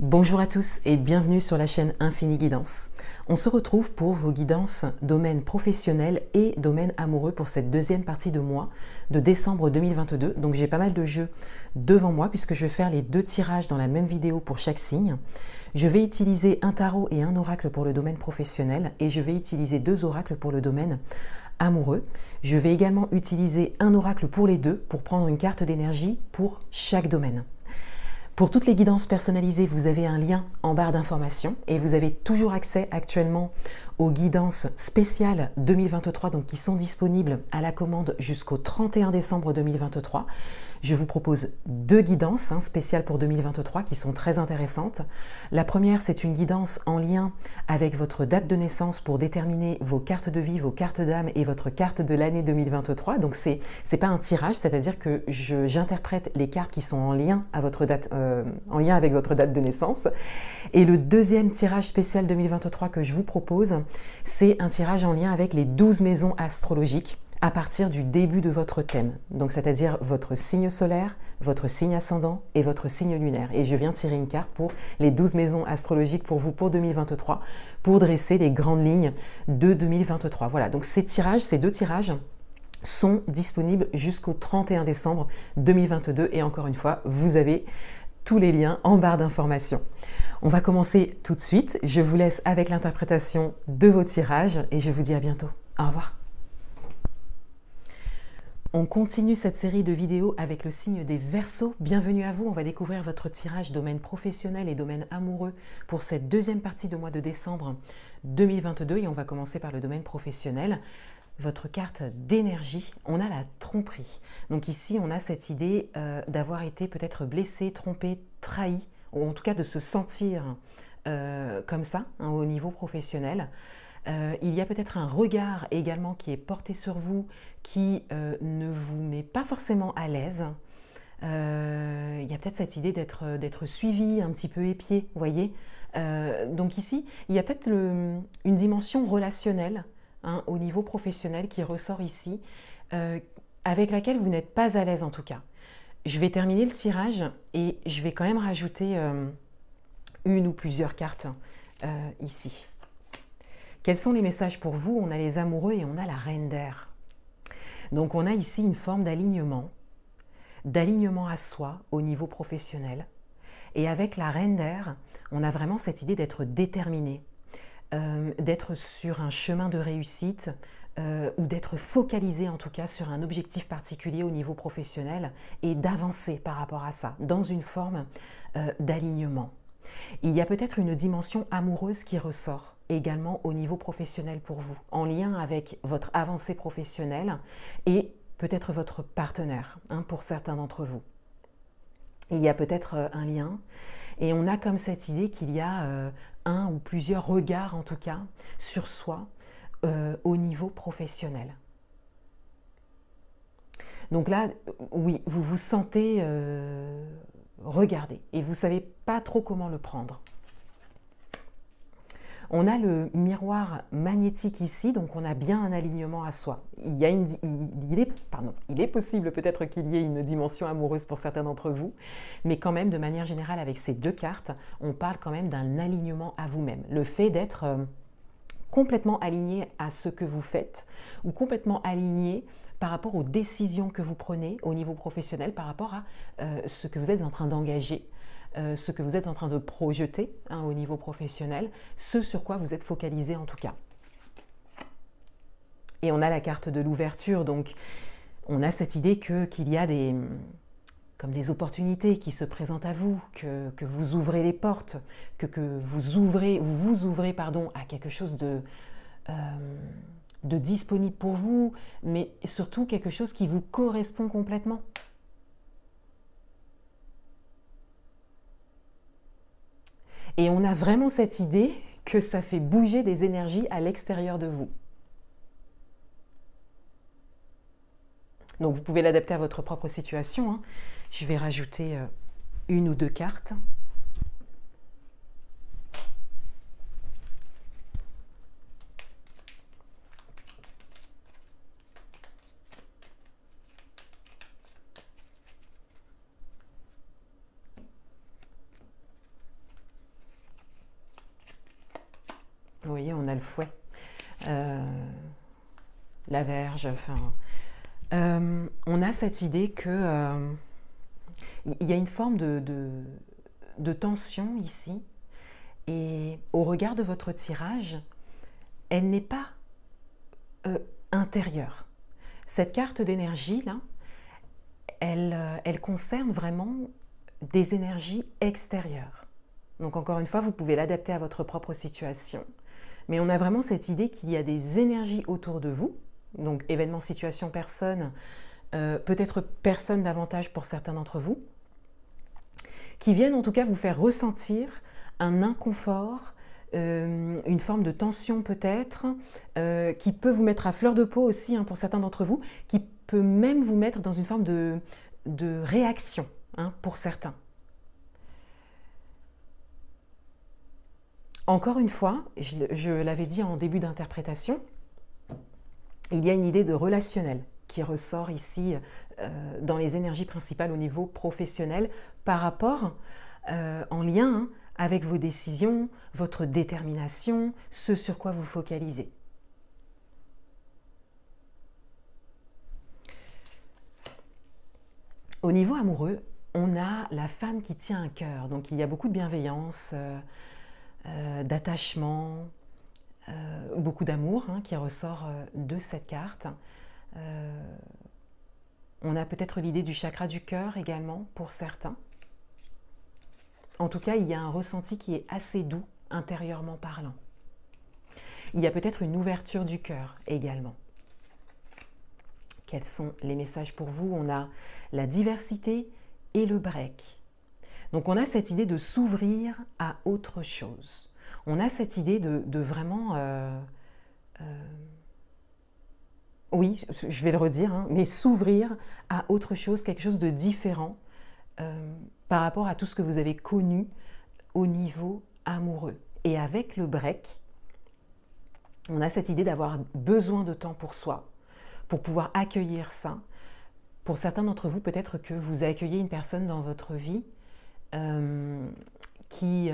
Bonjour à tous et bienvenue sur la chaîne Infini Guidance. On se retrouve pour vos guidances domaine professionnel et domaine amoureux pour cette deuxième partie de mois de décembre 2022. Donc j'ai pas mal de jeux devant moi puisque je vais faire les deux tirages dans la même vidéo pour chaque signe. Je vais utiliser un tarot et un oracle pour le domaine professionnel et je vais utiliser deux oracles pour le domaine amoureux. Je vais également utiliser un oracle pour les deux pour prendre une carte d'énergie pour chaque domaine. Pour toutes les guidances personnalisées, vous avez un lien en barre d'informations et vous avez toujours accès actuellement aux guidances spéciales 2023 donc qui sont disponibles à la commande jusqu'au 31 décembre 2023. Je vous propose deux guidances spéciales pour 2023 qui sont très intéressantes. La première, c'est une guidance en lien avec votre date de naissance pour déterminer vos cartes de vie, vos cartes d'âme et votre carte de l'année 2023. Donc c'est pas un tirage, c'est-à-dire que j'interprète les cartes qui sont en lien à votre date, en lien avec votre date de naissance. Et le deuxième tirage spécial 2023 que je vous propose, c'est un tirage en lien avec les 12 maisons astrologiques à partir du début de votre thème, donc c'est-à-dire votre signe solaire, votre signe ascendant et votre signe lunaire. Et je viens tirer une carte pour les 12 maisons astrologiques pour vous pour 2023, pour dresser les grandes lignes de 2023. Voilà, donc ces deux tirages sont disponibles jusqu'au 31 décembre 2022 et encore une fois, vous avez tous les liens en barre d'informations. On va commencer tout de suite. Je vous laisse avec l'interprétation de vos tirages et je vous dis à bientôt. Au revoir. On continue cette série de vidéos avec le signe des Verseaux. Bienvenue à vous, on va découvrir votre tirage domaine professionnel et domaine amoureux pour cette deuxième partie de mois de décembre 2022 et on va commencer par le domaine professionnel. Votre carte d'énergie, on a la tromperie. Donc ici, on a cette idée d'avoir été peut-être blessé, trompé, trahi, ou en tout cas de se sentir comme ça au niveau professionnel. Il y a peut-être un regard également qui est porté sur vous qui ne vous met pas forcément à l'aise. Il y a peut-être cette idée d'être suivi, un petit peu épié, vous voyez. Donc ici, il y a peut-être une dimension relationnelle au niveau professionnel qui ressort ici, avec laquelle vous n'êtes pas à l'aise en tout cas. Je vais terminer le tirage et je vais quand même rajouter une ou plusieurs cartes ici. Quels sont les messages pour vous? On a les amoureux et on a la reine d'air. Donc on a ici une forme d'alignement à soi au niveau professionnel. Et avec la reine d'air, on a vraiment cette idée d'être déterminé, d'être sur un chemin de réussite ou d'être focalisé en tout cas sur un objectif particulier au niveau professionnel et d'avancer par rapport à ça, dans une forme d'alignement. Il y a peut-être une dimension amoureuse qui ressort également au niveau professionnel pour vous, en lien avec votre avancée professionnelle et peut-être votre partenaire, pour certains d'entre vous. Il y a peut-être un lien et on a comme cette idée qu'il y a un ou plusieurs regards en tout cas sur soi au niveau professionnel. Donc là, oui, vous vous sentez regardé et vous ne savez pas trop comment le prendre. On a le miroir magnétique ici, donc on a bien un alignement à soi. Il est possible peut-être qu'il y ait une dimension amoureuse pour certains d'entre vous, mais quand même, de manière générale, avec ces deux cartes, on parle quand même d'un alignement à vous-même. Le fait d'être complètement aligné à ce que vous faites ou complètement aligné par rapport aux décisions que vous prenez au niveau professionnel, par rapport à ce que vous êtes en train d'engager, ce que vous êtes en train de projeter au niveau professionnel, ce sur quoi vous êtes focalisé en tout cas. Et on a la carte de l'ouverture, donc on a cette idée qu'il y a comme des opportunités qui se présentent à vous, que vous ouvrez les portes, que vous ouvrez à quelque chose de disponible pour vous, mais surtout quelque chose qui vous correspond complètement. Et on a vraiment cette idée que ça fait bouger des énergies à l'extérieur de vous. Donc vous pouvez l'adapter à votre propre situation. Je vais rajouter une ou deux cartes. Vous voyez, on a le fouet, la verge, enfin... on a cette idée que il y a une forme de tension ici, et au regard de votre tirage, elle n'est pas intérieure. Cette carte d'énergie, là, elle concerne vraiment des énergies extérieures. Donc encore une fois, vous pouvez l'adapter à votre propre situation. Mais on a vraiment cette idée qu'il y a des énergies autour de vous, donc événements, situations, personnes, peut-être personnes davantage pour certains d'entre vous, qui viennent en tout cas vous faire ressentir un inconfort, une forme de tension peut-être, qui peut vous mettre à fleur de peau aussi pour certains d'entre vous, qui peut même vous mettre dans une forme de réaction pour certains. Encore une fois, je l'avais dit en début d'interprétation, il y a une idée de relationnel qui ressort ici dans les énergies principales au niveau professionnel par rapport en lien avec vos décisions, votre détermination, ce sur quoi vous focalisez. Au niveau amoureux, on a la femme qui tient un cœur, donc il y a beaucoup de bienveillance, d'attachement, beaucoup d'amour qui ressort de cette carte. On a peut-être l'idée du chakra du cœur également pour certains. En tout cas, il y a un ressenti qui est assez doux intérieurement parlant. Il y a peut-être une ouverture du cœur également. Quels sont les messages pour vous? On a la diversité et le break. Donc on a cette idée de s'ouvrir à autre chose. On a cette idée de vraiment... oui, je vais le redire, mais s'ouvrir à autre chose, quelque chose de différent par rapport à tout ce que vous avez connu au niveau amoureux. Et avec le break, on a cette idée d'avoir besoin de temps pour soi, pour pouvoir accueillir ça. Pour certains d'entre vous, peut-être que vous accueillez une personne dans votre vie qui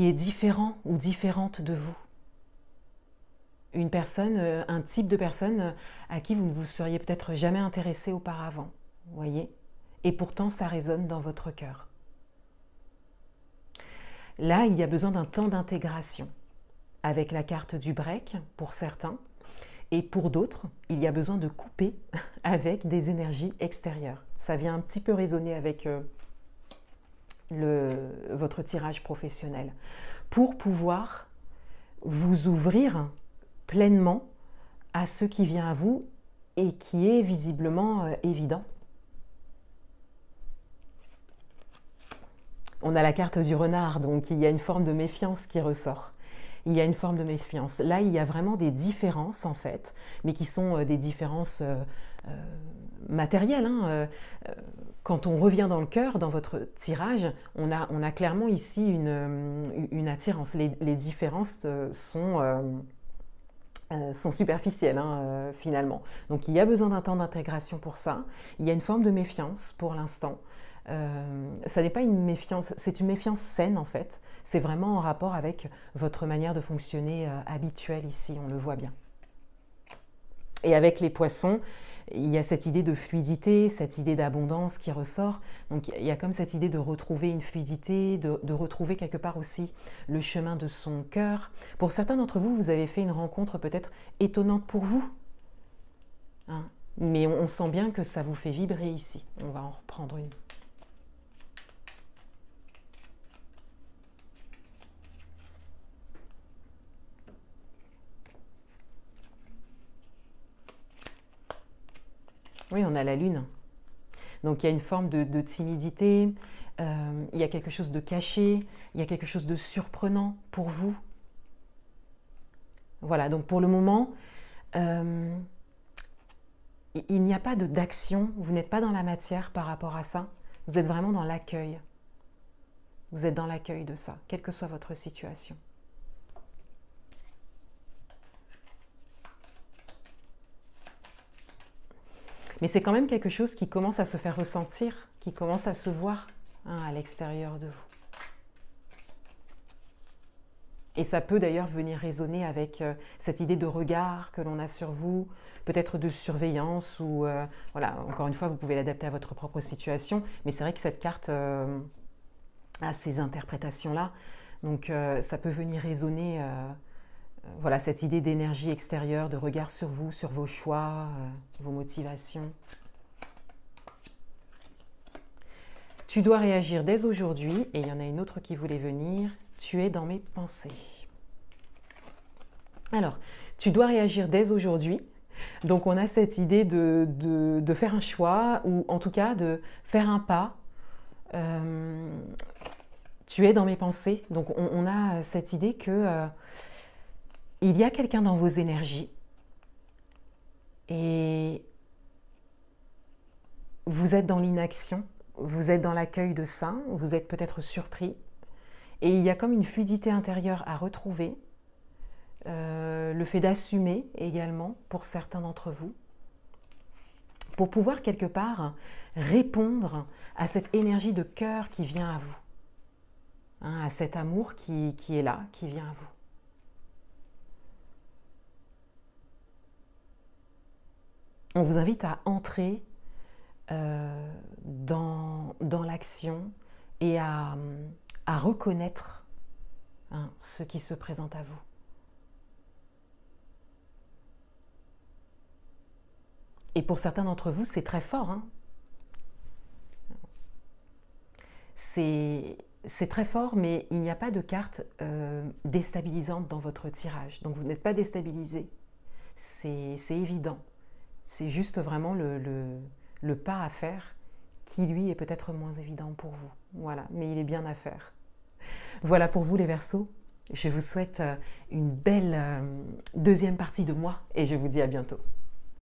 est différent ou différente de vous. Une personne, un type de personne à qui vous ne vous seriez peut-être jamais intéressé auparavant, voyez? Et pourtant, ça résonne dans votre cœur. Là, il y a besoin d'un temps d'intégration avec la carte du break pour certains, et pour d'autres, il y a besoin de couper avec des énergies extérieures. Ça vient un petit peu résonner avec votre tirage professionnel pour pouvoir vous ouvrir pleinement à ce qui vient à vous et qui est visiblement évident. On a la carte du renard, donc il y a une forme de méfiance qui ressort. Il y a une forme de méfiance. Là, il y a vraiment des différences, en fait, mais qui sont des différences matérielles. Quand on revient dans le cœur, dans votre tirage, on a clairement ici une attirance. Les différences sont superficielles, finalement. Donc, il y a besoin d'un temps d'intégration pour ça. Il y a une forme de méfiance pour l'instant. Ça n'est pas une méfiance, c'est une méfiance saine en fait. C'est vraiment en rapport avec votre manière de fonctionner habituelle ici, on le voit bien. Et avec les poissons, il y a cette idée de fluidité, cette idée d'abondance qui ressort. Donc il y a comme cette idée de retrouver une fluidité, de retrouver quelque part aussi le chemin de son cœur. Pour certains d'entre vous, vous avez fait une rencontre peut-être étonnante pour vous. Mais on sent bien que ça vous fait vibrer ici. On va en reprendre une. Oui, on a la lune. Donc il y a une forme de timidité, il y a quelque chose de caché, il y a quelque chose de surprenant pour vous. Voilà, donc pour le moment, il n'y a pas d'action, vous n'êtes pas dans la matière par rapport à ça, vous êtes vraiment dans l'accueil. Vous êtes dans l'accueil de ça, quelle que soit votre situation. Mais c'est quand même quelque chose qui commence à se faire ressentir, qui commence à se voir hein, à l'extérieur de vous. Et ça peut d'ailleurs venir résonner avec cette idée de regard que l'on a sur vous, peut-être de surveillance ou voilà, encore une fois, vous pouvez l'adapter à votre propre situation, mais c'est vrai que cette carte a ces interprétations-là, donc ça peut venir résonner, voilà, cette idée d'énergie extérieure, de regard sur vous, sur vos choix, vos motivations. Tu dois réagir dès aujourd'hui, et il y en a une autre qui voulait venir. Tu es dans mes pensées. Alors, tu dois réagir dès aujourd'hui. Donc, on a cette idée de faire un choix, ou en tout cas de faire un pas. Tu es dans mes pensées. Donc, on a cette idée que il y a quelqu'un dans vos énergies. Et vous êtes dans l'inaction, vous êtes dans l'accueil de ça, vous êtes peut-être surpris. Et il y a comme une fluidité intérieure à retrouver, le fait d'assumer également pour certains d'entre vous, pour pouvoir quelque part répondre à cette énergie de cœur qui vient à vous, hein, à cet amour qui est là, qui vient à vous. On vous invite à entrer dans l'action et à reconnaître, hein, ce qui se présente à vous. Et pour certains d'entre vous, c'est très fort. Hein. C'est très fort, mais il n'y a pas de carte déstabilisante dans votre tirage. Donc vous n'êtes pas déstabilisé. C'est évident. C'est juste vraiment le pas à faire qui, lui, est peut-être moins évident pour vous. Voilà, mais il est bien à faire. Voilà pour vous les Verseaux. Je vous souhaite une belle deuxième partie de mois et je vous dis à bientôt.